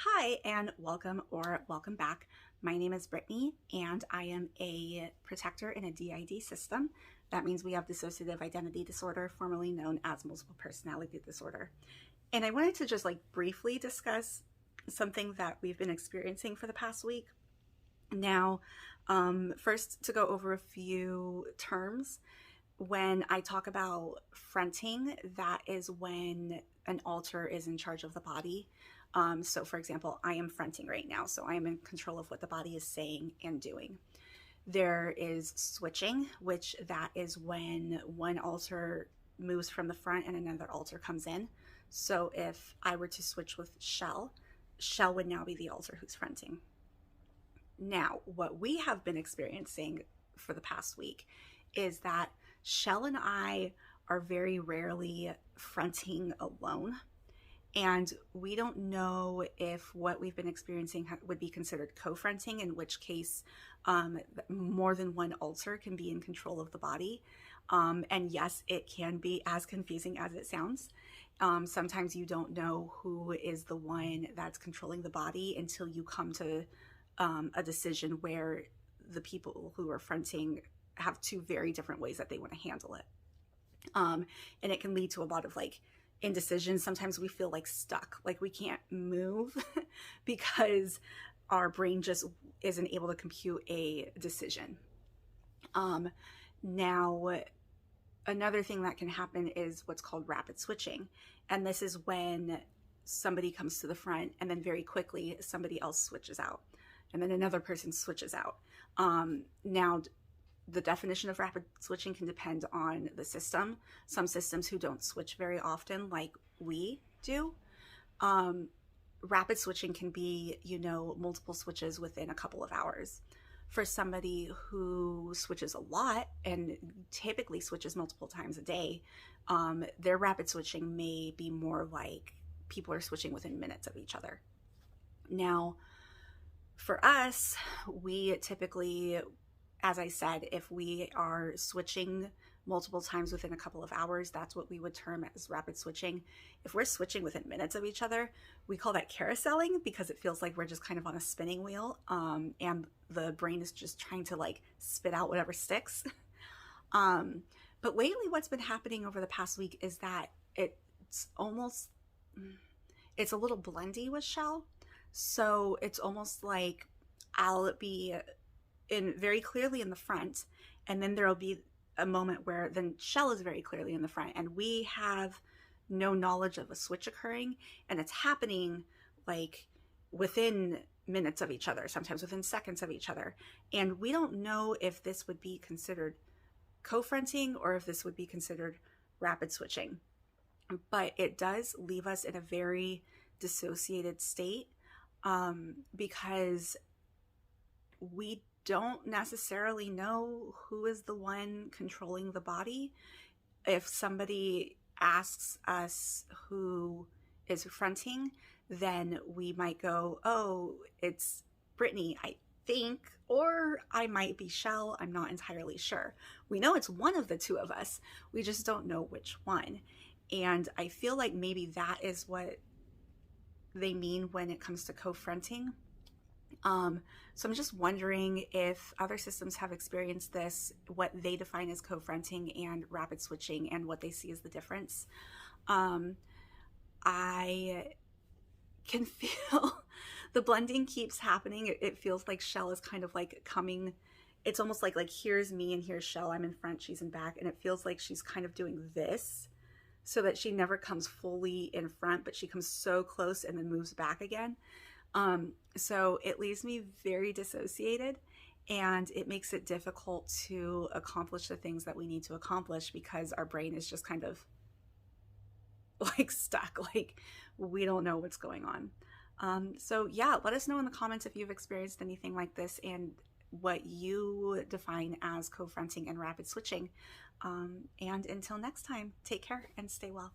Hi and welcome or welcome back. My name is Brittany and I am a protector in a DID system. That means we have dissociative identity disorder, formerly known as multiple personality disorder. And I wanted to just briefly discuss something that we've been experiencing for the past week. Now, first to go over a few terms. When I talk about fronting, that is when an alter is in charge of the body. So for example, I am fronting right now, so I am in control of what the body is saying and doing. There is switching, which that is when one alter moves from the front and another alter comes in. So if I were to switch with Shell would now be the alter who's fronting. Now, what we have been experiencing for the past week is that Shell and I are very rarely fronting alone. And we don't know if what we've been experiencing would be considered co-fronting, in which case more than one alter can be in control of the body. And yes, it can be as confusing as it sounds. Sometimes you don't know who is the one that's controlling the body until you come to a decision where the people who are fronting have two very different ways that they want to handle it. And it can lead to a lot of indecision. Sometimes we feel stuck, like we can't move because our brain just isn't able to compute a decision. Now, another thing that can happen is what's called rapid switching. And this is when somebody comes to the front and then very quickly somebody else switches out and then another person switches out. Now, the definition of rapid switching can depend on the system. Some systems who don't switch very often, like we do, rapid switching can be, multiple switches within a couple of hours. For somebody who switches a lot and typically switches multiple times a day, their rapid switching may be more like people are switching within minutes of each other. Now, for us, we typically, as I said, if we are switching multiple times within a couple of hours, that's what we would term as rapid switching. If we're switching within minutes of each other, we call that carouseling because it feels like we're just kind of on a spinning wheel, and the brain is just trying to spit out whatever sticks. But lately what's been happening over the past week is that it's a little blendy with Shell. So it's almost like I'll be very clearly in the front, and then there'll be a moment where then Shell is very clearly in the front, and we have no knowledge of a switch occurring, and it's happening within minutes of each other, sometimes within seconds of each other. And we don't know if this would be considered co-fronting or if this would be considered rapid switching. But it does leave us in a very dissociated state, because we don't necessarily know who is the one controlling the body. If somebody asks us who is fronting, then we might go, oh, it's Brittany, I think, or I might be Shell, I'm not entirely sure. We know it's one of the two of us, we just don't know which one. And I feel like maybe that is what they mean when it comes to co-fronting. So I'm just wondering if other systems have experienced this, what they define as co-fronting and rapid switching, and what they see as the difference. I can feel the blending keeps happening. It feels like Shell is kind of coming. It's almost like here's me and here's Shell. I'm in front, she's in back, and it feels like she's kind of doing this so that she never comes fully in front, but she comes so close and then moves back again. So it leaves me very dissociated, and it makes it difficult to accomplish the things that we need to accomplish because our brain is just kind of stuck, we don't know what's going on. So yeah, let us know in the comments if you've experienced anything like this and what you define as co-fronting and rapid switching. And until next time, take care and stay well.